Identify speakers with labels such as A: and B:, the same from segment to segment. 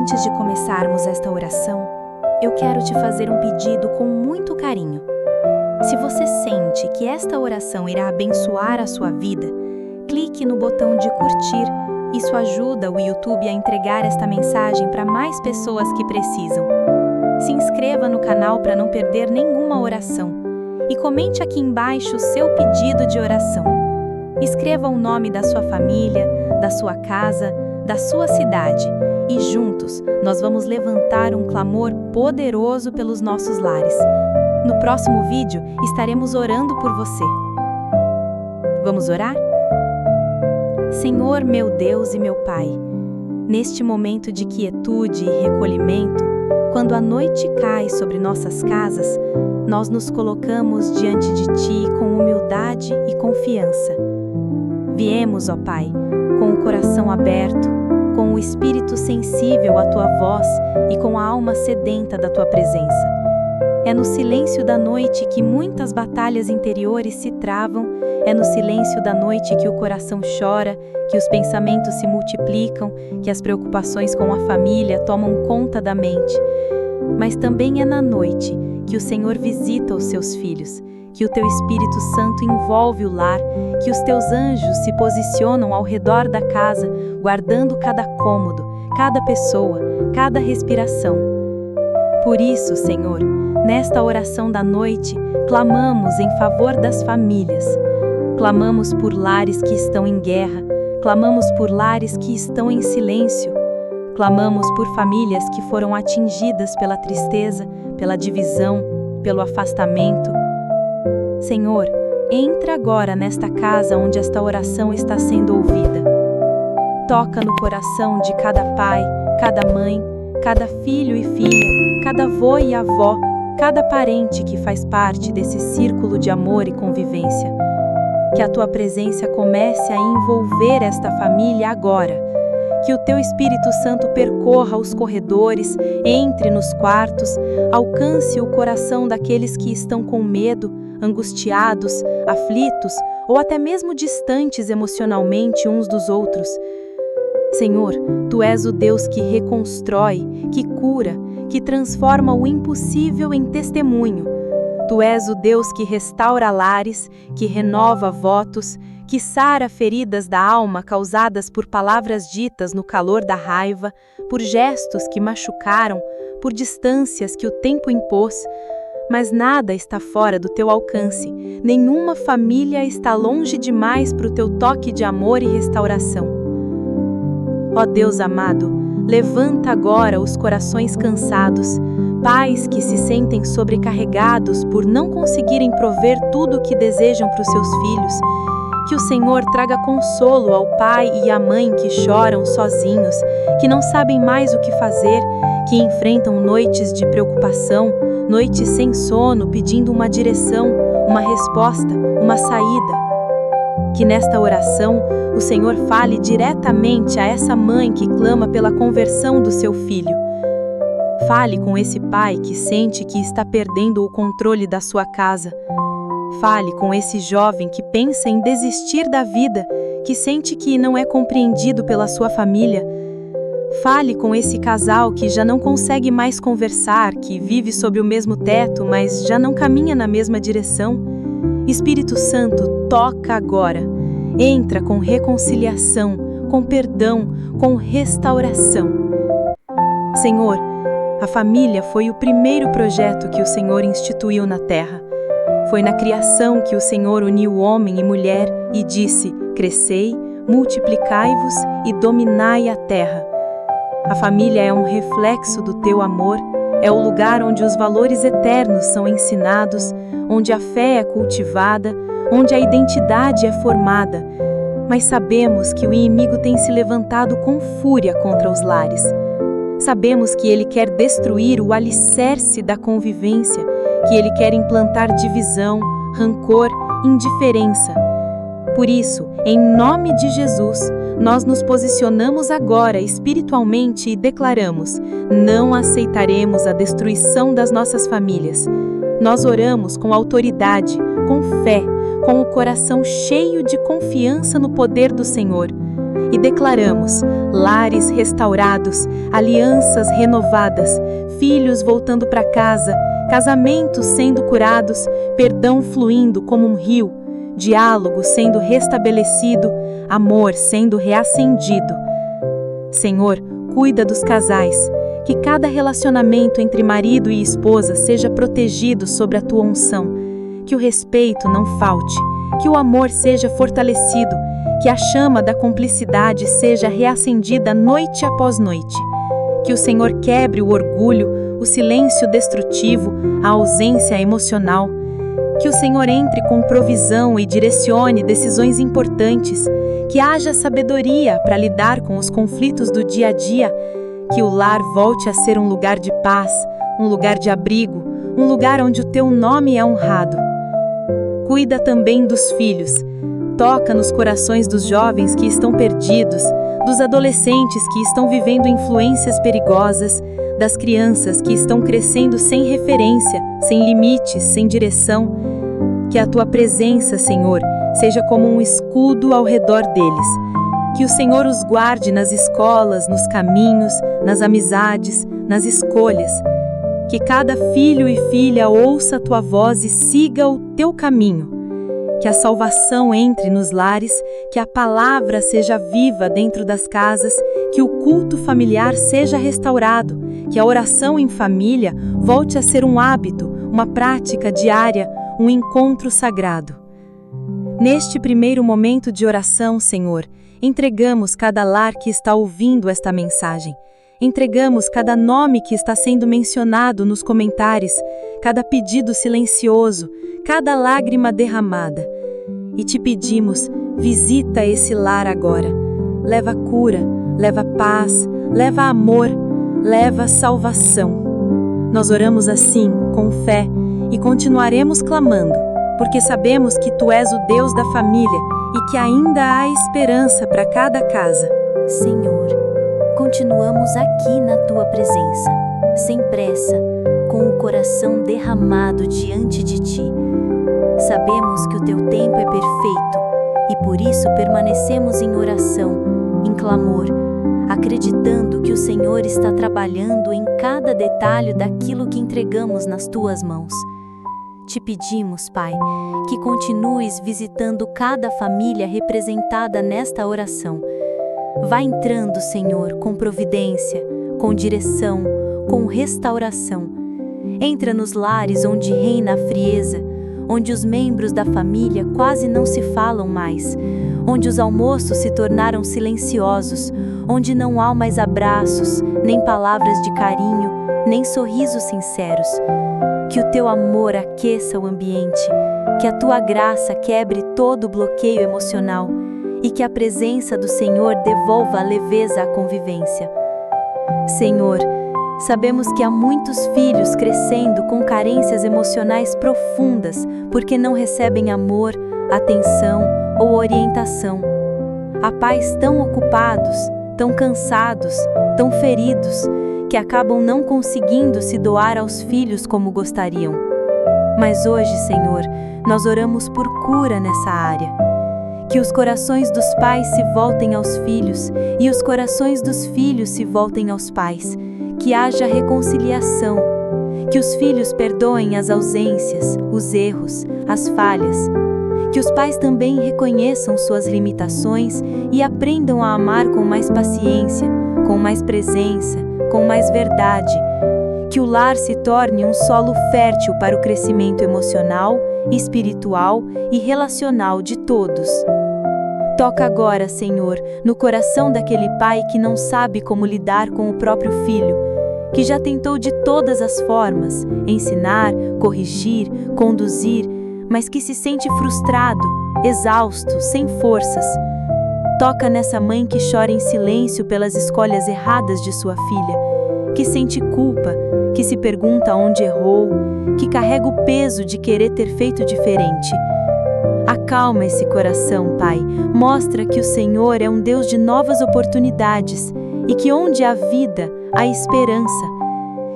A: Antes de começarmos esta oração, eu quero te fazer um pedido com muito carinho. Se você sente que esta oração irá abençoar a sua vida, clique no botão de curtir. Isso ajuda o YouTube a entregar esta mensagem para mais pessoas que precisam. Se inscreva no canal para não perder nenhuma oração e comente aqui embaixo o seu pedido de oração. Escreva o nome da sua família, da sua casa, da sua cidade e juntos nós vamos levantar um clamor poderoso pelos nossos lares. No próximo vídeo estaremos orando por você. Vamos orar? Senhor, meu Deus e meu Pai, neste momento de quietude e recolhimento, quando a noite cai sobre nossas casas, nós nos colocamos diante de Ti com humildade e confiança. Viemos, ó Pai, com o coração aberto, com o espírito sensível à Tua voz e com a alma sedenta da Tua presença. É no silêncio da noite que muitas batalhas interiores se travam, é no silêncio da noite que o coração chora, que os pensamentos se multiplicam, que as preocupações com a família tomam conta da mente. Mas também é na noite que o Senhor visita os seus filhos, que o Teu Espírito Santo envolve o lar, que os Teus anjos se posicionam ao redor da casa, guardando cada cômodo, cada pessoa, cada respiração. Por isso, Senhor, nesta oração da noite, clamamos em favor das famílias. Clamamos por lares que estão em guerra, clamamos por lares que estão em silêncio, clamamos por famílias que foram atingidas pela tristeza, pela divisão, pelo afastamento. Senhor, entra agora nesta casa onde esta oração está sendo ouvida. Toca no coração de cada pai, cada mãe, cada filho e filha, cada avô e avó, cada parente que faz parte desse círculo de amor e convivência. Que a Tua presença comece a envolver esta família agora. Que o Teu Espírito Santo percorra os corredores, entre nos quartos, alcance o coração daqueles que estão com medo, angustiados, aflitos ou até mesmo distantes emocionalmente uns dos outros. Senhor, Tu és o Deus que reconstrói, que cura, que transforma o impossível em testemunho. Tu és o Deus que restaura lares, que renova votos, que sara feridas da alma causadas por palavras ditas no calor da raiva, por gestos que machucaram, por distâncias que o tempo impôs. Mas nada está fora do Teu alcance, nenhuma família está longe demais para o Teu toque de amor e restauração. Ó Deus amado, levanta agora os corações cansados, pais que se sentem sobrecarregados por não conseguirem prover tudo o que desejam para os seus filhos. Que o Senhor traga consolo ao pai e à mãe que choram sozinhos, que não sabem mais o que fazer, que enfrentam noites de preocupação, noites sem sono pedindo uma direção, uma resposta, uma saída. Que nesta oração o Senhor fale diretamente a essa mãe que clama pela conversão do seu filho. Fale com esse pai que sente que está perdendo o controle da sua casa. Fale com esse jovem que pensa em desistir da vida, que sente que não é compreendido pela sua família. Fale com esse casal que já não consegue mais conversar, que vive sob o mesmo teto, mas já não caminha na mesma direção. Espírito Santo, toca agora. Entra com reconciliação, com perdão, com restauração. Senhor, a família foi o primeiro projeto que o Senhor instituiu na terra. Foi na criação que o Senhor uniu homem e mulher e disse: crescei, multiplicai-vos e dominai a terra. A família é um reflexo do Teu amor, é o lugar onde os valores eternos são ensinados, onde a fé é cultivada, onde a identidade é formada. Mas sabemos que o inimigo tem se levantado com fúria contra os lares. Sabemos que ele quer destruir o alicerce da convivência, que ele quer implantar divisão, rancor, indiferença. Por isso, em nome de Jesus, nós nos posicionamos agora espiritualmente e declaramos: não aceitaremos a destruição das nossas famílias. Nós oramos com autoridade, com fé, com o coração cheio de confiança no poder do Senhor. e declaramos lares restaurados, alianças renovadas, filhos voltando para casa, casamentos sendo curados, perdão fluindo como um rio, diálogo sendo restabelecido, amor sendo reacendido. Senhor, cuida dos casais, que cada relacionamento entre marido e esposa seja protegido sob a tua unção, que o respeito não falte, que o amor seja fortalecido, que a chama da cumplicidade seja reacendida noite após noite, que o Senhor quebre o orgulho, o silêncio destrutivo, a ausência emocional, que o Senhor entre com provisão e direcione decisões importantes, que haja sabedoria para lidar com os conflitos do dia a dia, que o lar volte a ser um lugar de paz, um lugar de abrigo, um lugar onde o teu nome é honrado. Cuida também dos filhos, toca nos corações dos jovens que estão perdidos, dos adolescentes que estão vivendo influências perigosas, das crianças que estão crescendo sem referência, sem limites, sem direção. Que a tua presença, Senhor, seja como um escudo ao redor deles. Que o Senhor os guarde nas escolas, nos caminhos, nas amizades, nas escolhas. Que cada filho e filha ouça a tua voz e siga o teu caminho. Que a salvação entre nos lares, que a palavra seja viva dentro das casas, que o culto familiar seja restaurado, que a oração em família volte a ser um hábito, uma prática diária, um encontro sagrado. Neste primeiro momento de oração, Senhor, entregamos cada lar que está ouvindo esta mensagem. Entregamos cada nome que está sendo mencionado nos comentários, cada pedido silencioso, cada lágrima derramada. E te pedimos, visita esse lar agora. Leva cura, leva paz, leva amor, leva salvação. Nós oramos assim, com fé, e continuaremos clamando, porque sabemos que Tu és o Deus da família e que ainda há esperança para cada casa.
B: Senhor, continuamos aqui na Tua presença, sem pressa, com o coração derramado diante de Ti. Sabemos que o Teu tempo é perfeito e por isso permanecemos em oração, em clamor, acreditando que o Senhor está trabalhando em cada detalhe daquilo que entregamos nas Tuas mãos. Te pedimos, Pai, que continues visitando cada família representada nesta oração. Vá entrando, Senhor, com providência, com direção, com restauração. Entra nos lares onde reina a frieza, onde os membros da família quase não se falam mais, onde os almoços se tornaram silenciosos, onde não há mais abraços, nem palavras de carinho, nem sorrisos sinceros. Que o Teu amor aqueça o ambiente, que a Tua graça quebre todo o bloqueio emocional e que a presença do Senhor devolva a leveza à convivência. Senhor, sabemos que há muitos filhos crescendo com carências emocionais profundas porque não recebem amor, atenção ou orientação. Há pais tão ocupados, tão cansados, tão feridos, que acabam não conseguindo se doar aos filhos como gostariam. Mas hoje, Senhor, nós oramos por cura nessa área. Que os corações dos pais se voltem aos filhos e os corações dos filhos se voltem aos pais. Que haja reconciliação. Que os filhos perdoem as ausências, os erros, as falhas. Que os pais também reconheçam suas limitações e aprendam a amar com mais paciência, com mais presença, com mais verdade. Que o lar se torne um solo fértil para o crescimento emocional, espiritual e relacional de todos. Toca agora, Senhor, no coração daquele pai que não sabe como lidar com o próprio filho, que já tentou de todas as formas, ensinar, corrigir, conduzir, mas que se sente frustrado, exausto, sem forças. Toca nessa mãe que chora em silêncio pelas escolhas erradas de sua filha, que sente culpa, que se pergunta onde errou, que carrega o peso de querer ter feito diferente. Acalma esse coração, Pai. Mostra que o Senhor é um Deus de novas oportunidades e que onde há vida, há esperança.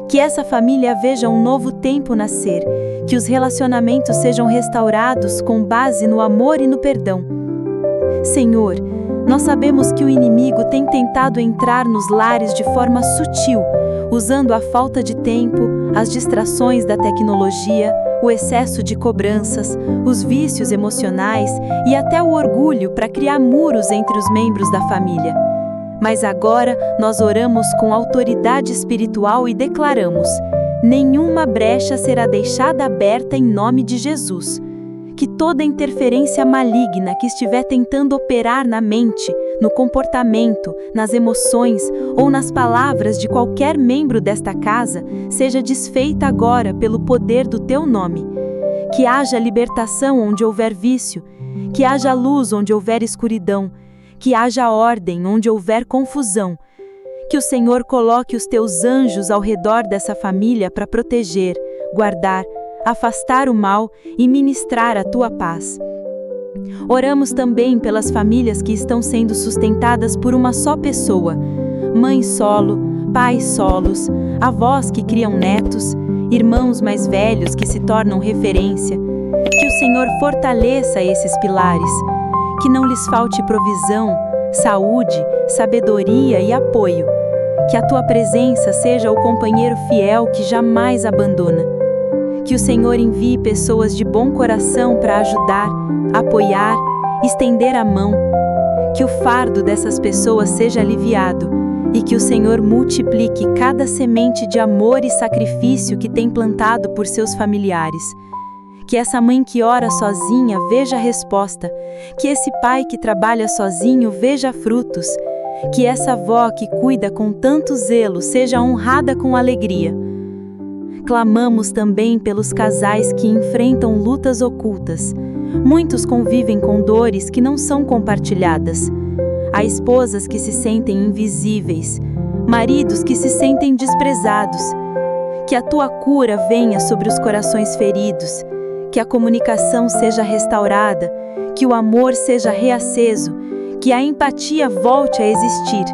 B: Que essa família veja um novo tempo nascer, que os relacionamentos sejam restaurados com base no amor e no perdão. Senhor,
A: Nós sabemos que o inimigo tem tentado entrar nos lares de forma sutil, usando a falta de tempo, as distrações da tecnologia, o excesso de cobranças, os vícios emocionais e até o orgulho para criar muros entre os membros da família. Mas agora nós oramos com autoridade espiritual e declaramos: nenhuma brecha será deixada aberta em nome de Jesus. Que toda interferência maligna que estiver tentando operar na mente, no comportamento, nas emoções ou nas palavras de qualquer membro desta casa seja desfeita agora pelo poder do teu nome. Que haja libertação onde houver vício, que haja luz onde houver escuridão, que haja ordem onde houver confusão. Que o Senhor coloque os teus anjos ao redor dessa família para proteger, guardar, afastar o mal e ministrar a tua paz. Oramos também pelas famílias que estão sendo sustentadas por uma só pessoa, mãe solo, pais solos, avós que criam netos, irmãos mais velhos que se tornam referência. Que o Senhor fortaleça esses pilares, que não lhes falte provisão, saúde, sabedoria e apoio. Que a tua presença seja o companheiro fiel que jamais abandona. Que o Senhor envie pessoas de bom coração para ajudar, apoiar, estender a mão. Que o fardo dessas pessoas seja aliviado e que o Senhor multiplique cada semente de amor e sacrifício que tem plantado por seus familiares. Que essa mãe que ora sozinha veja a resposta, que esse pai que trabalha sozinho veja frutos, que essa avó que cuida com tanto zelo seja honrada com alegria. Clamamos também pelos casais que enfrentam lutas ocultas. Muitos convivem com dores que não são compartilhadas. Há esposas que se sentem invisíveis, maridos que se sentem desprezados. Que a tua cura venha sobre os corações feridos, que a comunicação seja restaurada, que o amor seja reaceso, que a empatia volte a existir.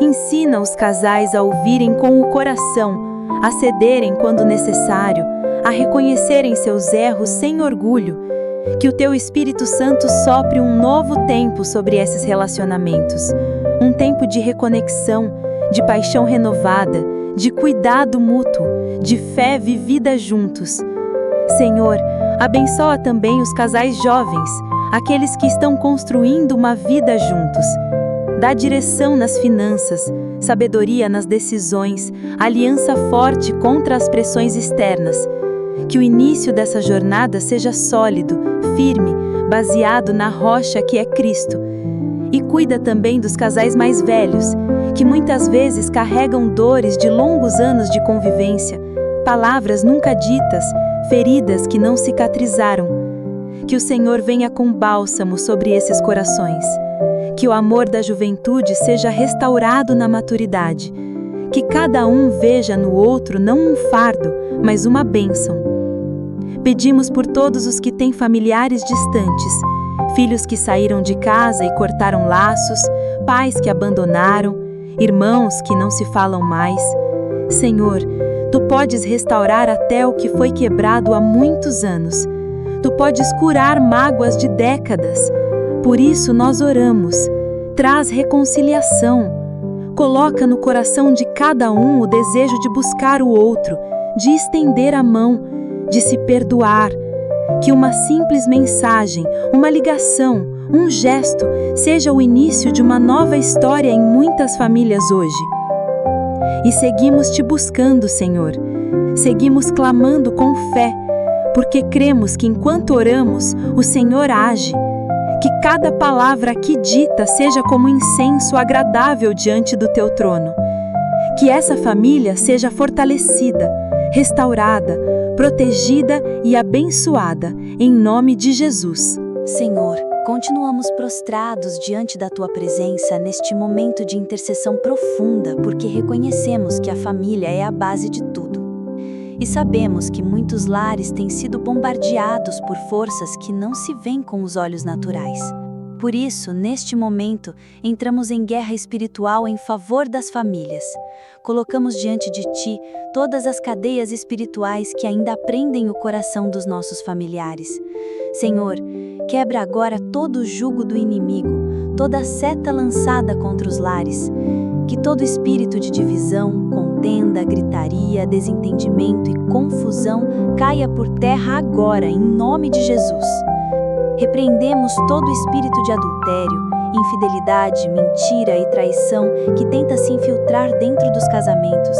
A: Ensina os casais a ouvirem com o coração, a cederem quando necessário, a reconhecerem seus erros sem orgulho. Que o teu Espírito Santo sopre um novo tempo sobre esses relacionamentos, um tempo de reconexão, de paixão renovada, de cuidado mútuo, de fé vivida juntos. Senhor, abençoa também os casais jovens, aqueles que estão construindo uma vida juntos. Dá direção nas finanças, sabedoria nas decisões, aliança forte contra as pressões externas. Que o início dessa jornada seja sólido, firme, baseado na rocha que é Cristo. E cuida também dos casais mais velhos, que muitas vezes carregam dores de longos anos de convivência, palavras nunca ditas, feridas que não cicatrizaram. Que o Senhor venha com bálsamo sobre esses corações. Que o amor da juventude seja restaurado na maturidade. Que cada um veja no outro não um fardo, mas uma bênção. Pedimos por todos os que têm familiares distantes, filhos que saíram de casa e cortaram laços, pais que abandonaram, irmãos que não se falam mais. Senhor, Tu podes restaurar até o que foi quebrado há muitos anos. Tu podes curar mágoas de décadas. Por isso nós oramos. Traz reconciliação. Coloca no coração de cada um o desejo de buscar o outro, de estender a mão, de se perdoar. Que uma simples mensagem, uma ligação, um gesto seja o início de uma nova história em muitas famílias hoje. E seguimos te buscando, Senhor. Seguimos clamando com fé, porque cremos que enquanto oramos, o Senhor age. Que cada palavra aqui dita seja como incenso agradável diante do teu trono. Que essa família seja fortalecida, restaurada, protegida e abençoada, em nome de Jesus.
B: Senhor, continuamos prostrados diante da Tua presença neste momento de intercessão profunda, porque reconhecemos que a família é a base de tudo. E sabemos que muitos lares têm sido bombardeados por forças que não se veem com os olhos naturais. Por isso, neste momento, entramos em guerra espiritual em favor das famílias. Colocamos diante de Ti todas as cadeias espirituais que ainda prendem o coração dos nossos familiares. Senhor, quebra agora todo o jugo do inimigo, toda seta lançada contra os lares. Que todo espírito de divisão, contenda, gritaria, desentendimento e confusão caia por terra agora, em nome de Jesus. Repreendemos todo espírito de adultério, infidelidade, mentira e traição que tenta se infiltrar dentro dos casamentos,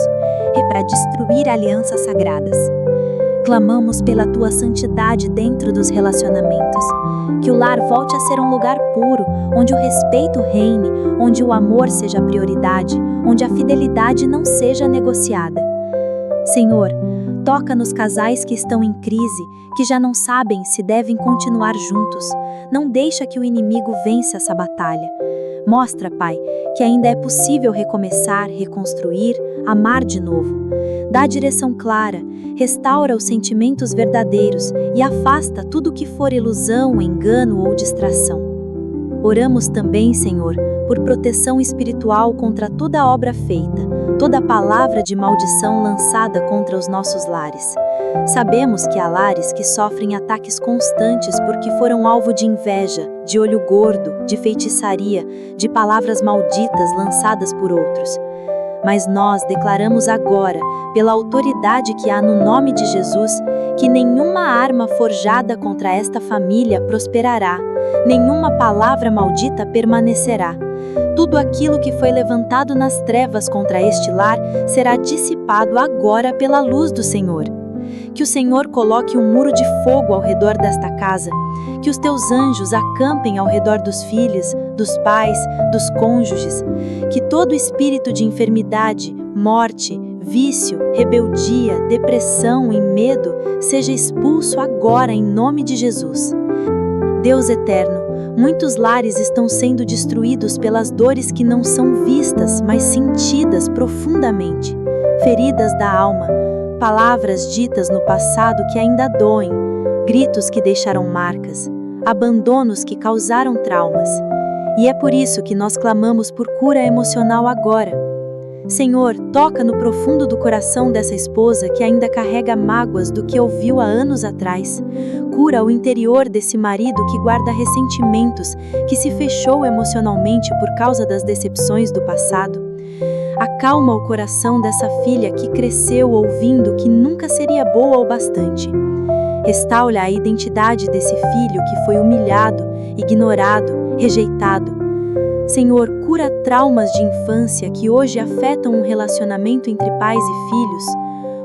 B: para destruir alianças sagradas. Clamamos pela tua santidade dentro dos relacionamentos, que o lar volte a ser um lugar puro, onde o respeito reine, onde o amor seja a prioridade, onde a fidelidade não seja negociada. Senhor, toca nos casais que estão em crise, que já não sabem se devem continuar juntos. Não deixa que o inimigo vença essa batalha. Mostra, Pai, que ainda é possível recomeçar, reconstruir, amar de novo. Dá direção clara, restaura os sentimentos verdadeiros e afasta tudo que for ilusão, engano ou distração. Oramos também, Senhor, por proteção espiritual contra toda obra feita, toda palavra de maldição lançada contra os nossos lares. Sabemos que há lares que sofrem ataques constantes porque foram alvo de inveja, de olho gordo, de feitiçaria, de palavras malditas lançadas por outros. Mas nós declaramos agora, pela autoridade que há no nome de Jesus, que nenhuma arma forjada contra esta família prosperará, nenhuma palavra maldita permanecerá. Tudo aquilo que foi levantado nas trevas contra este lar será dissipado agora pela luz do Senhor. Que o Senhor coloque um muro de fogo ao redor desta casa, que os teus anjos acampem ao redor dos filhos, dos pais, dos cônjuges, que todo espírito de enfermidade, morte, vício, rebeldia, depressão e medo seja expulso agora em nome de Jesus. Deus eterno, muitos lares estão sendo destruídos pelas dores que não são vistas, mas sentidas profundamente, feridas da alma, palavras ditas no passado que ainda doem, gritos que deixaram marcas, abandonos que causaram traumas. E é por isso que nós clamamos por cura emocional agora. Senhor, toca no profundo do coração dessa esposa que ainda carrega mágoas do que ouviu há anos atrás. Cura o interior desse marido que guarda ressentimentos, que se fechou emocionalmente por causa das decepções do passado. Acalma o coração dessa filha que cresceu ouvindo que nunca seria boa o bastante. Restaura a identidade desse filho que foi humilhado, ignorado, rejeitado. Senhor, cura traumas de infância que hoje afetam um relacionamento entre pais e filhos.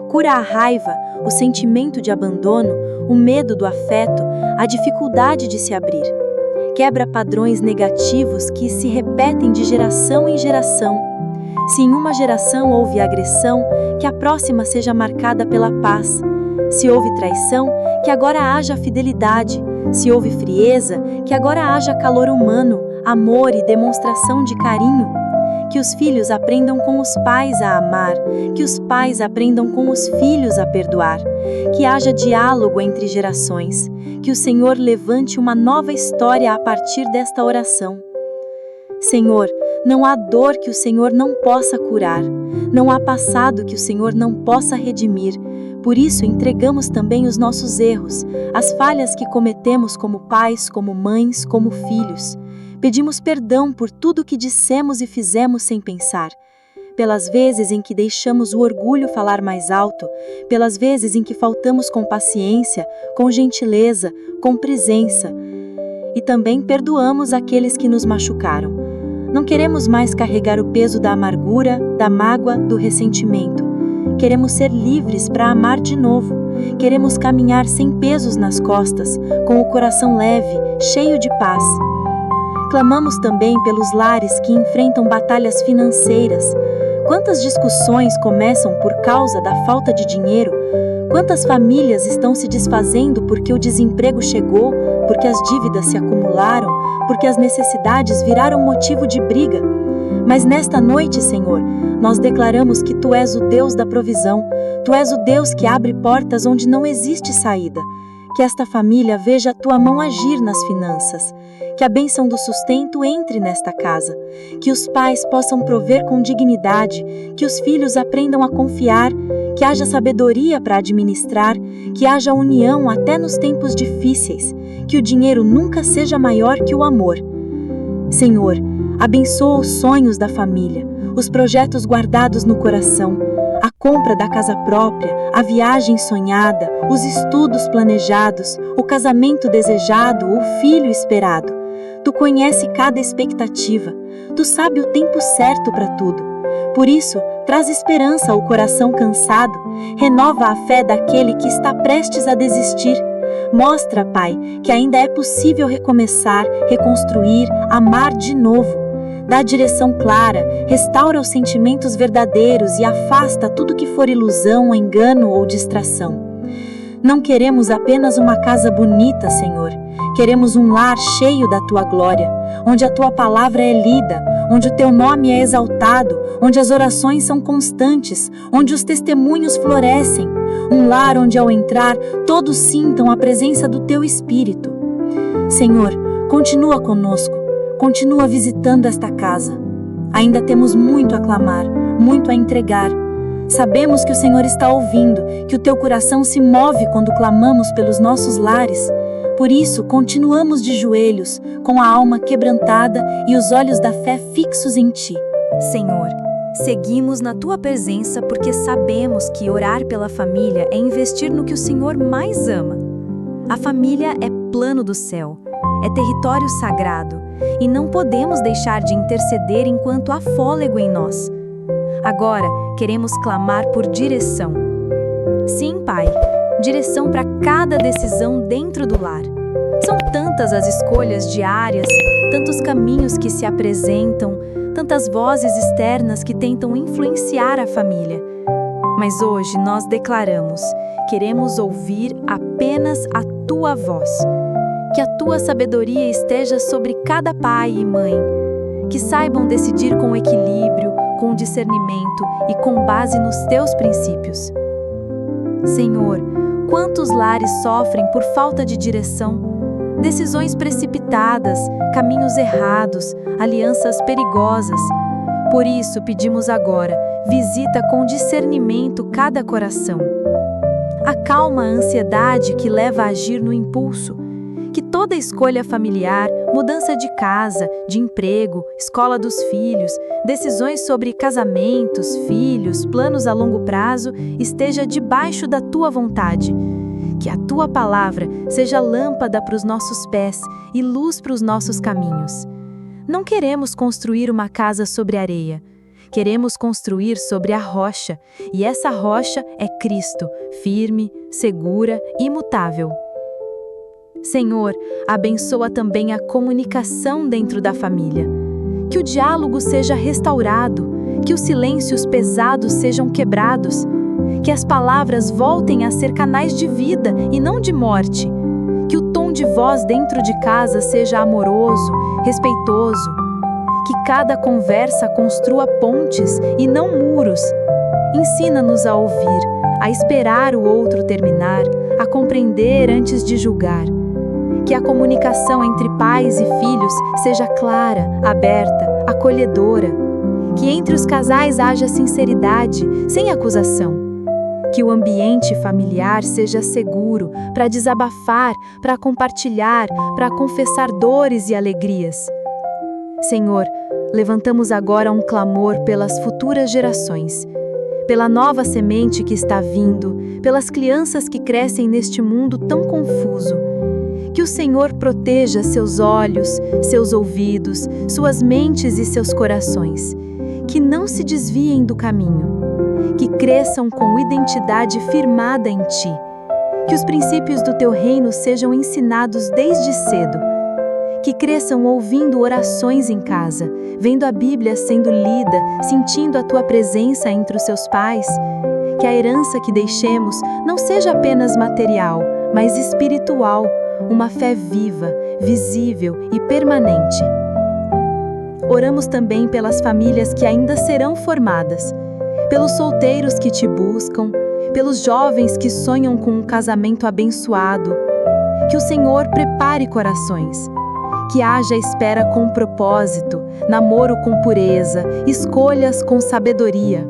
B: Cura a raiva, o sentimento de abandono, o medo do afeto, a dificuldade de se abrir. Quebra padrões negativos que se repetem de geração em geração. Se em uma geração houve agressão, que a próxima seja marcada pela paz. Se houve traição, que agora haja fidelidade. Se houve frieza, que agora haja calor humano, amor e demonstração de carinho. Que os filhos aprendam com os pais a amar, que os pais aprendam com os filhos a perdoar, que haja diálogo entre gerações, que o Senhor levante uma nova história a partir desta oração. Senhor, não há dor que o Senhor não possa curar, não há passado que o Senhor não possa redimir. Por isso, entregamos também os nossos erros, as falhas que cometemos como pais, como mães, como filhos. Pedimos perdão por tudo que dissemos e fizemos sem pensar. Pelas vezes em que deixamos o orgulho falar mais alto, pelas vezes em que faltamos com paciência, com gentileza, com presença. E também perdoamos aqueles que nos machucaram. Não queremos mais carregar o peso da amargura, da mágoa, do ressentimento. Queremos ser livres para amar de novo. Queremos caminhar sem pesos nas costas, com o coração leve, cheio de paz. Clamamos também pelos lares que enfrentam batalhas financeiras. Quantas discussões começam por causa da falta de dinheiro? Quantas famílias estão se desfazendo porque o desemprego chegou, porque as dívidas se acumularam, porque as necessidades viraram motivo de briga? Mas nesta noite, Senhor, nós declaramos que Tu és o Deus da provisão, Tu és o Deus que abre portas onde não existe saída. Que esta família veja a Tua mão agir nas finanças. Que a bênção do sustento entre nesta casa. Que os pais possam prover com dignidade. Que os filhos aprendam a confiar. Que haja sabedoria para administrar. Que haja união até nos tempos difíceis. Que o dinheiro nunca seja maior que o amor.
A: Senhor, abençoa os sonhos da família, os projetos guardados no coração, a compra da casa própria, a viagem sonhada, os estudos planejados, o casamento desejado, o filho esperado. Tu conhece cada expectativa, tu sabe o tempo certo para tudo. Por isso, traz esperança ao coração cansado, renova a fé daquele que está prestes a desistir. Mostra, Pai, que ainda é possível recomeçar, reconstruir, amar de novo. Dá direção clara, restaura os sentimentos verdadeiros e afasta tudo que for ilusão, engano ou distração. Não queremos apenas uma casa bonita, Senhor. Queremos um lar cheio da Tua glória, onde a Tua palavra é lida, onde o Teu nome é exaltado, onde as orações são constantes, onde os testemunhos florescem. Um lar onde, ao entrar, todos sintam a presença do Teu Espírito. Senhor, continua conosco, continua visitando esta casa. Ainda temos muito a clamar, muito a entregar. Sabemos que o Senhor está ouvindo, que o Teu coração se move quando clamamos pelos nossos lares. Por isso, continuamos de joelhos, com a alma quebrantada e os olhos da fé fixos em Ti.
B: Senhor, seguimos na Tua presença porque sabemos que orar pela família é investir no que o Senhor mais ama. A família é plano do céu, é território sagrado, e não podemos deixar de interceder enquanto há fôlego em nós. Agora, queremos clamar por direção. Sim, Pai, direção para cada decisão dentro do lar. São tantas as escolhas diárias, tantos caminhos que se apresentam, tantas vozes externas que tentam influenciar a família. Mas hoje nós declaramos, queremos ouvir apenas a Tua voz. Que a Tua sabedoria esteja sobre cada pai e mãe, que saibam decidir com equilíbrio, com discernimento e com base nos Teus princípios. Senhor, quantos lares sofrem por falta de direção? Decisões precipitadas, caminhos errados, alianças perigosas. Por isso pedimos agora, visita com discernimento cada coração. Acalma a ansiedade que leva a agir no impulso. Que toda escolha familiar, mudança de casa, de emprego, escola dos filhos, decisões sobre casamentos, filhos, planos a longo prazo, esteja debaixo da Tua vontade. Que a Tua palavra seja lâmpada para os nossos pés e luz para os nossos caminhos. Não queremos construir uma casa sobre areia. Queremos construir sobre a rocha, e essa rocha é Cristo, firme, segura e imutável. Senhor, abençoa também a comunicação dentro da família. Que o diálogo seja restaurado, que os silêncios pesados sejam quebrados, que as palavras voltem a ser canais de vida e não de morte, que o tom de voz dentro de casa seja amoroso, respeitoso, que cada conversa construa pontes e não muros. Ensina-nos a ouvir, a esperar o outro terminar, a compreender antes de julgar. Que a comunicação entre pais e filhos seja clara, aberta, acolhedora. Que entre os casais haja sinceridade, sem acusação. Que o ambiente familiar seja seguro para desabafar, para compartilhar, para confessar dores e alegrias. Senhor, levantamos agora um clamor pelas futuras gerações, pela nova semente que está vindo, pelas crianças que crescem neste mundo tão confuso. Que o Senhor proteja seus olhos, seus ouvidos, suas mentes e seus corações. Que não se desviem do caminho. Que cresçam com identidade firmada em Ti. Que os princípios do Teu reino sejam ensinados desde cedo. Que cresçam ouvindo orações em casa, vendo a Bíblia sendo lida, sentindo a Tua presença entre os seus pais. Que a herança que deixemos não seja apenas material, mas espiritual, uma fé viva, visível e permanente. Oramos também pelas famílias que ainda serão formadas, pelos solteiros que Te buscam, pelos jovens que sonham com um casamento abençoado. Que o Senhor prepare corações, que haja espera com propósito, namoro com pureza, escolhas com sabedoria.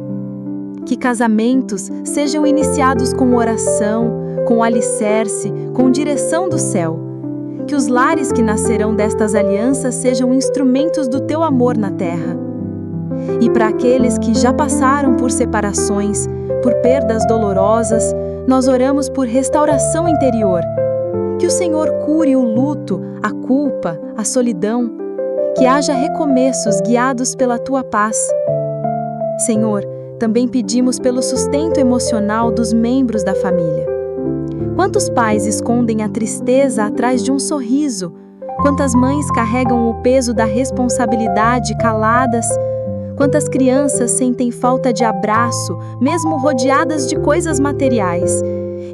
B: Que casamentos sejam iniciados com oração, com alicerce, com direção do céu.
A: Que os lares que nascerão destas alianças sejam instrumentos do teu amor na terra. E para aqueles que já passaram por separações, por perdas dolorosas, nós oramos por restauração interior. Que o Senhor cure o luto, a culpa, a solidão. Que haja recomeços guiados pela tua paz. Senhor, também pedimos pelo sustento emocional dos membros da família. Quantos pais escondem a tristeza atrás de um sorriso? Quantas mães carregam o peso da responsabilidade caladas? Quantas crianças sentem falta de abraço, mesmo rodeadas de coisas materiais?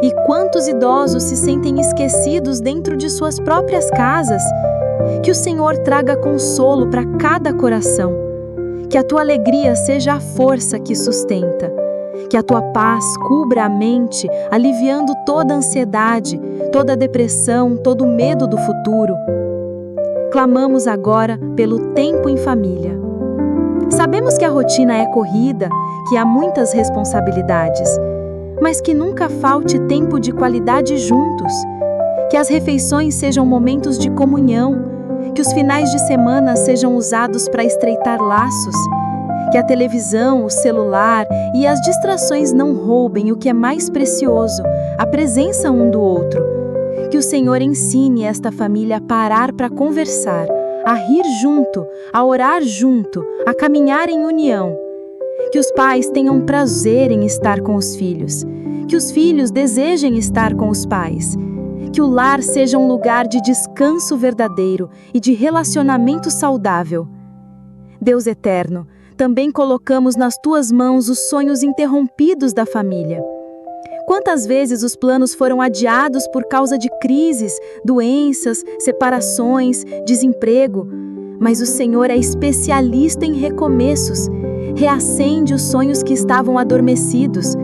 A: E quantos idosos se sentem esquecidos dentro de suas próprias casas? Que o Senhor traga consolo para cada coração. Que a tua alegria seja a força que sustenta. Que a tua paz cubra a mente, aliviando toda a ansiedade, toda a depressão, todo o medo do futuro. Clamamos agora pelo tempo em família. Sabemos que a rotina é corrida, que há muitas responsabilidades, mas que nunca falte tempo de qualidade juntos. Que as refeições sejam momentos de comunhão, que os finais de semana sejam usados para estreitar laços. Que a televisão, o celular e as distrações não roubem o que é mais precioso, a presença um do outro. Que o Senhor ensine esta família a parar para conversar, a rir junto, a orar junto, a caminhar em união. Que os pais tenham prazer em estar com os filhos. Que os filhos desejem estar com os pais. Que o lar seja um lugar de descanso verdadeiro e de relacionamento saudável. Deus eterno, também colocamos nas tuas mãos os sonhos interrompidos da família. Quantas vezes os planos foram adiados por causa de crises, doenças, separações, desemprego, mas o Senhor é especialista em recomeços. Reacende os sonhos que estavam adormecidos.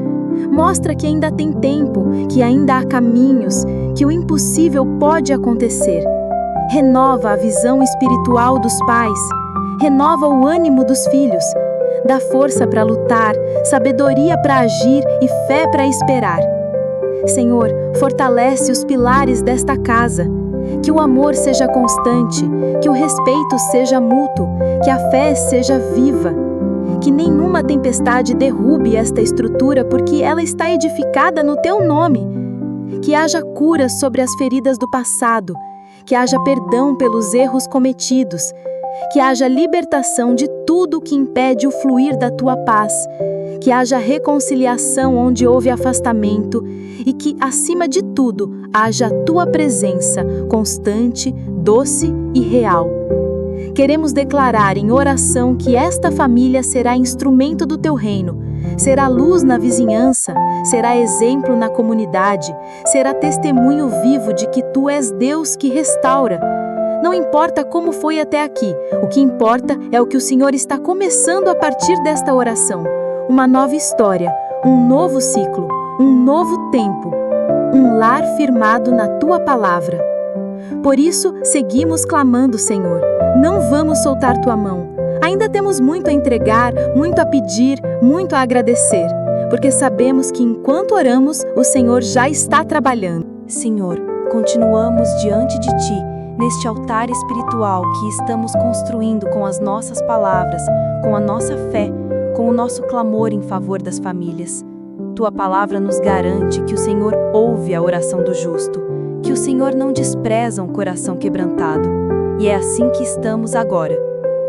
A: Mostra que ainda tem tempo, que ainda há caminhos, que o impossível pode acontecer. Renova a visão espiritual dos pais. Renova o ânimo dos filhos. Dá força para lutar, sabedoria para agir e fé para esperar. Senhor, fortalece os pilares desta casa. Que o amor seja constante, que o respeito seja mútuo, que a fé seja viva. Que nenhuma tempestade derrube esta estrutura, porque ela está edificada no teu nome. Que haja cura sobre as feridas do passado, que haja perdão pelos erros cometidos, que haja libertação de tudo que impede o fluir da tua paz, que haja reconciliação onde houve afastamento e que, acima de tudo, haja a tua presença constante, doce e real. Queremos declarar em oração que esta família será instrumento do teu reino, será luz na vizinhança, será exemplo na comunidade, será testemunho vivo de que tu és Deus que restaura. Não importa como foi até aqui, o que importa é o que o Senhor está começando a partir desta oração. Uma nova história, um novo ciclo, um novo tempo, um lar firmado na tua palavra. Por isso, seguimos clamando, Senhor. Não vamos soltar tua mão. Ainda temos muito a entregar, muito a pedir, muito a agradecer, porque sabemos que enquanto oramos, o Senhor já está trabalhando.
B: Senhor, continuamos diante de Ti, neste altar espiritual que estamos construindo com as nossas palavras, com a nossa fé, com o nosso clamor em favor das famílias. Tua palavra nos garante que o Senhor ouve a oração do justo, que o Senhor não despreza um coração quebrantado. E é assim que estamos agora,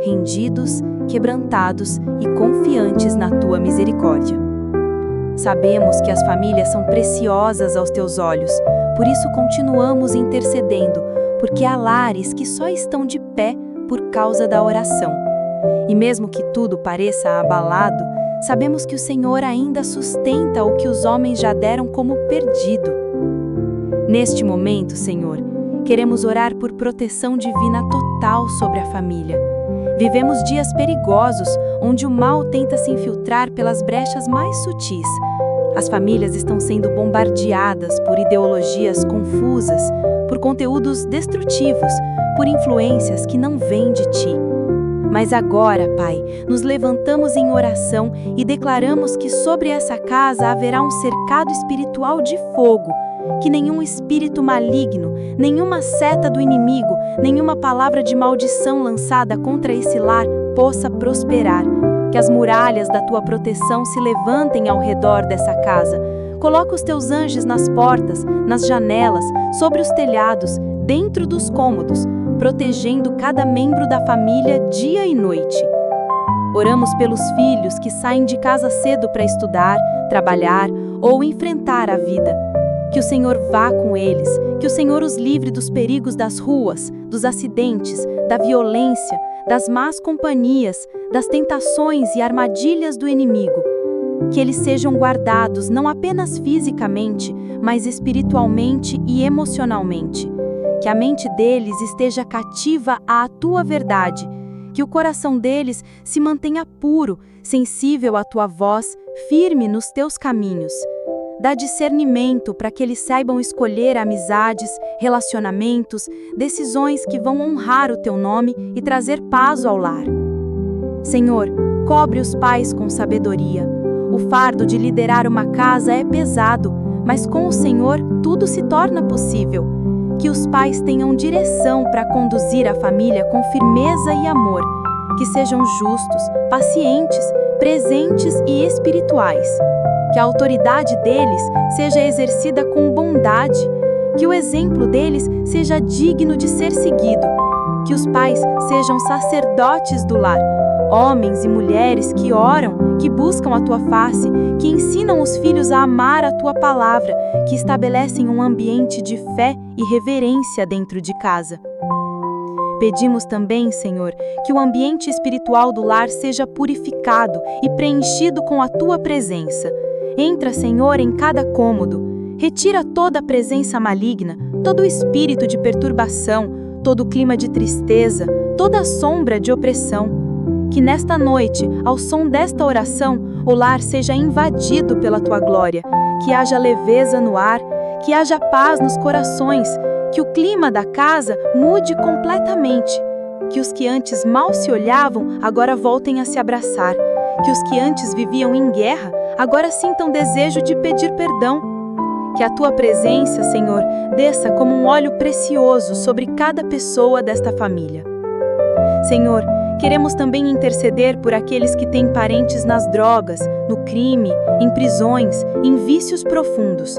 B: rendidos, quebrantados e confiantes na Tua misericórdia. Sabemos que as famílias são preciosas aos Teus olhos, por isso continuamos intercedendo, porque há lares que só estão de pé por causa da oração. E mesmo que tudo pareça abalado, sabemos que o Senhor ainda sustenta o que os homens já deram como perdido. Neste momento, Senhor, queremos orar por proteção divina total sobre a família. Vivemos dias perigosos, onde o mal tenta se infiltrar pelas brechas mais sutis. As famílias estão sendo bombardeadas por ideologias confusas, por conteúdos destrutivos, por influências que não vêm de Ti. Mas agora, Pai, nos levantamos em oração e declaramos que sobre essa casa haverá um cercado espiritual de fogo,
A: que nenhum espírito maligno, nenhuma seta do inimigo, nenhuma palavra de maldição lançada contra esse lar possa prosperar. Que as muralhas da tua proteção se levantem ao redor dessa casa. Coloca os teus anjos nas portas, nas janelas, sobre os telhados, dentro dos cômodos, protegendo cada membro da família dia e noite. Oramos pelos filhos que saem de casa cedo para estudar, trabalhar ou enfrentar a vida. Que o Senhor vá com eles, que o Senhor os livre dos perigos das ruas, dos acidentes, da violência, das más companhias, das tentações e armadilhas do inimigo. Que eles sejam guardados não apenas fisicamente, mas espiritualmente e emocionalmente. Que a mente deles esteja cativa à tua verdade. Que o coração deles se mantenha puro, sensível à tua voz, firme nos teus caminhos. Dá discernimento para que eles saibam escolher amizades, relacionamentos, decisões que vão honrar o teu nome e trazer paz ao lar. Senhor, cobre os pais com sabedoria. O fardo de liderar uma casa é pesado, mas com o Senhor tudo se torna possível. Que os pais tenham direção para conduzir a família com firmeza e amor. Que sejam justos, pacientes, presentes e espirituais. Que a autoridade deles seja exercida com bondade. Que o exemplo deles seja digno de ser seguido. Que os pais sejam sacerdotes do lar, homens e mulheres que oram, que buscam a tua face, que ensinam os filhos a amar a tua palavra, que estabelecem um ambiente de fé e reverência dentro de casa. Pedimos também, Senhor, que o ambiente espiritual do lar seja purificado e preenchido com a tua presença. Entra, Senhor, em cada cômodo. Retira toda a presença maligna, todo o espírito de perturbação, todo o clima de tristeza, toda a sombra de opressão. Que nesta noite, ao som desta oração, o lar seja invadido pela tua glória, que haja leveza no ar, que haja paz nos corações, que o clima da casa mude completamente, que os que antes mal se olhavam agora voltem a se abraçar, que os que antes viviam em guerra agora sintam desejo de pedir perdão. Que a tua presença, Senhor, desça como um óleo precioso sobre cada pessoa desta família. Senhor, queremos também interceder por aqueles que têm parentes nas drogas, no crime, em prisões, em vícios profundos.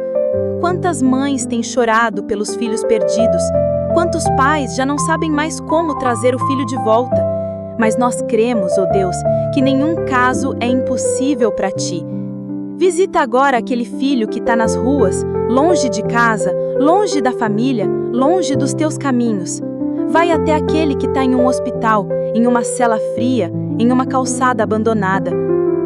A: Quantas mães têm chorado pelos filhos perdidos? Quantos pais já não sabem mais como trazer o filho de volta? Mas nós cremos, ó Deus, que nenhum caso é impossível para ti. Visita agora aquele filho que está nas ruas, longe de casa, longe da família, longe dos teus caminhos. Vai até aquele que está em um hospital, em uma cela fria, em uma calçada abandonada.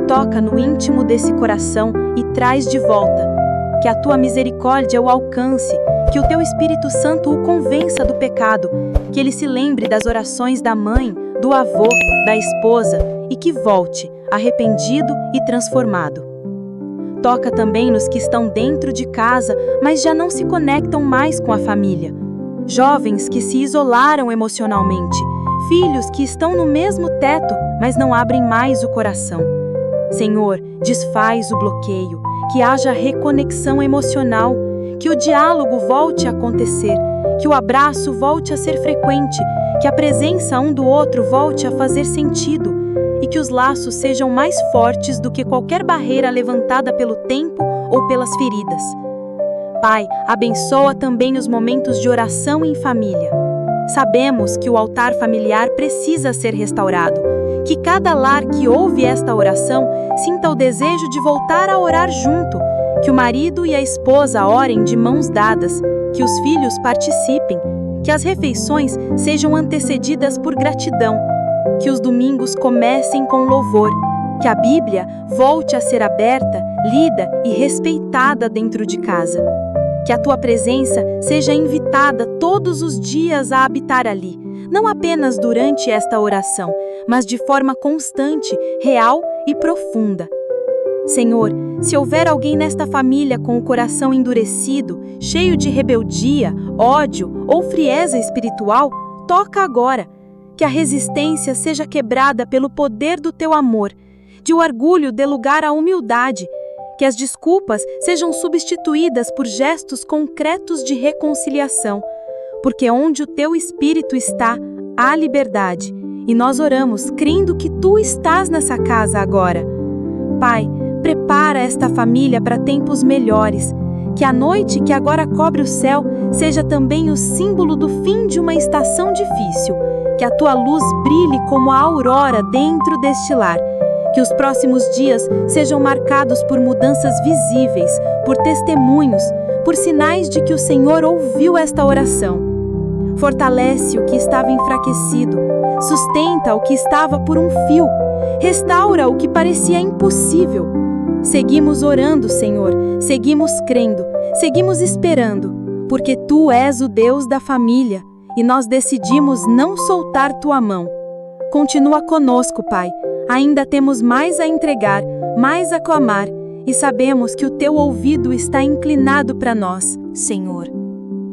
A: Toca no íntimo desse coração e traz de volta. Que a tua misericórdia o alcance, que o teu Espírito Santo o convença do pecado, que ele se lembre das orações da mãe, do avô, da esposa e que volte, arrependido e transformado. Toca também nos que estão dentro de casa, mas já não se conectam mais com a família. Jovens que se isolaram emocionalmente, filhos que estão no mesmo teto, mas não abrem mais o coração. Senhor, desfaz o bloqueio, que haja reconexão emocional, que o diálogo volte a acontecer, que o abraço volte a ser frequente, que a presença um do outro volte a fazer sentido e que os laços sejam mais fortes do que qualquer barreira levantada pelo tempo ou pelas feridas. Pai, abençoa também os momentos de oração em família. Sabemos que o altar familiar precisa ser restaurado, que cada lar que ouve esta oração sinta o desejo de voltar a orar junto, que o marido e a esposa orem de mãos dadas, que os filhos participem, que as refeições sejam antecedidas por gratidão, que os domingos comecem com louvor, que a Bíblia volte a ser aberta, lida e respeitada dentro de casa. Que a tua presença seja invitada todos os dias a habitar ali, não apenas durante esta oração, mas de forma constante, real e profunda. Senhor, se houver alguém nesta família com o coração endurecido, cheio de rebeldia, ódio ou frieza espiritual, toca agora. Que a resistência seja quebrada pelo poder do teu amor, de o orgulho dê lugar à humildade, Que as desculpas sejam substituídas por gestos concretos de reconciliação, porque onde o teu Espírito está, há liberdade, e nós oramos crendo que tu estás nessa casa agora. Pai, prepara esta família para tempos melhores, que a noite que agora cobre o céu seja também o símbolo do fim de uma estação difícil, que a tua luz brilhe como a aurora dentro deste lar, que os próximos dias sejam marcados por mudanças visíveis, por testemunhos, por sinais de que o Senhor ouviu esta oração. Fortalece o que estava enfraquecido, sustenta o que estava por um fio, restaura o que parecia impossível. Seguimos orando, Senhor, seguimos crendo, seguimos esperando, porque Tu és o Deus da família e nós decidimos não soltar Tua mão. Continua conosco, Pai. Ainda temos mais a entregar, mais a clamar, e sabemos que o Teu ouvido está inclinado para nós.
B: Senhor,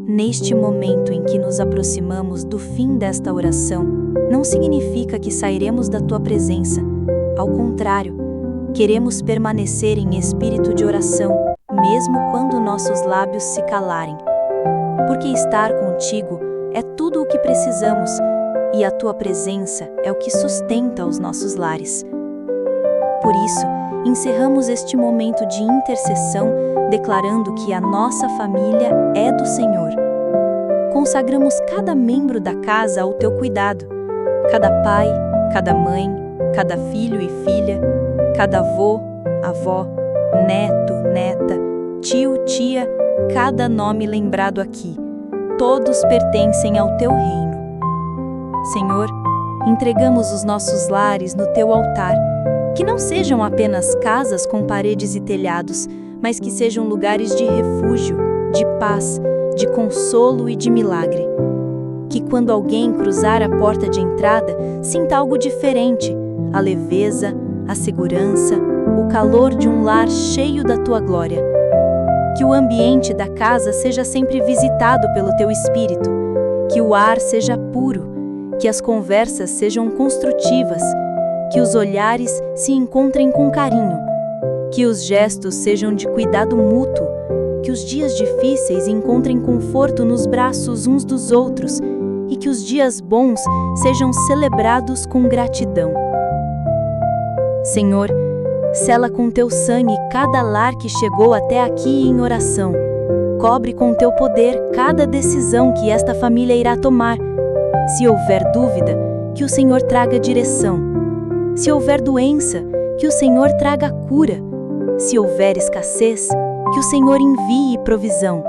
B: neste momento em que nos aproximamos do fim desta oração, não significa que sairemos da Tua presença. Ao contrário, queremos permanecer em espírito de oração, mesmo quando nossos lábios se calarem. Porque estar contigo é tudo o que precisamos, e a Tua presença é o que sustenta os nossos lares. Por isso, encerramos este momento de intercessão declarando que a nossa família é do Senhor. Consagramos cada membro da casa ao Teu cuidado, cada pai, cada mãe, cada filho e filha, cada avô, avó, neto, neta, tio, tia, cada nome lembrado aqui, todos pertencem ao Teu reino. Senhor, entregamos os nossos lares no Teu altar, que não sejam apenas casas com paredes e telhados, mas que sejam lugares de refúgio, de paz, de consolo e de milagre. Que quando alguém cruzar a porta de entrada, sinta algo diferente, a leveza, a segurança, o calor de um lar cheio da Tua glória. Que o ambiente da casa seja sempre visitado pelo Teu Espírito, que o ar seja puro, que as conversas sejam construtivas, que os olhares se encontrem com carinho, que os gestos sejam de cuidado mútuo, que os dias difíceis encontrem conforto nos braços uns dos outros e que os dias bons sejam celebrados com gratidão. Senhor, sela com Teu sangue cada lar que chegou até aqui em oração. Cobre com Teu poder cada decisão que esta família irá tomar. Se houver dúvida, que o Senhor traga direção. Se houver doença, que o Senhor traga cura. Se houver escassez, que o Senhor envie provisão.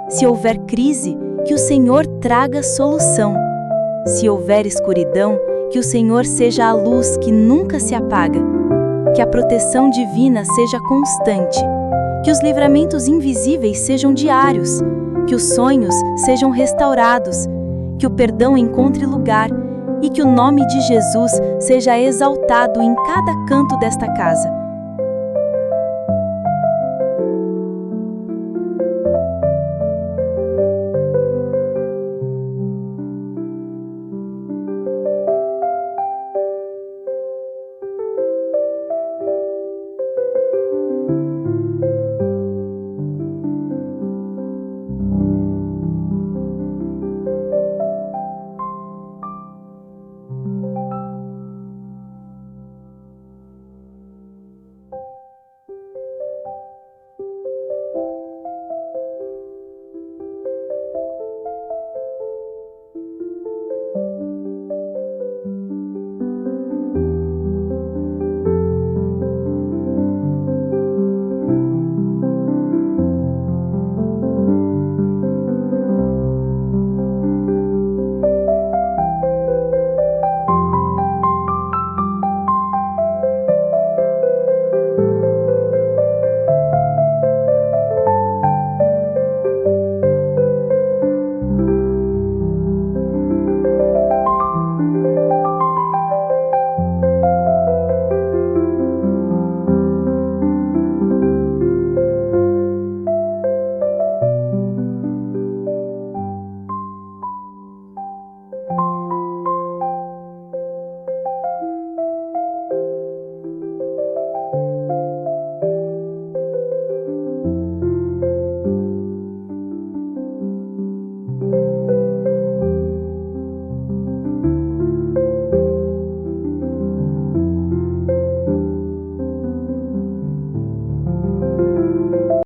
B: Se houver crise, que o Senhor traga solução. Se houver escuridão, que o Senhor seja a luz que nunca se apaga. Que a proteção divina seja constante. Que os livramentos invisíveis sejam diários. Que os sonhos sejam restaurados. Que o perdão encontre lugar e que o nome de Jesus seja exaltado em cada canto desta casa.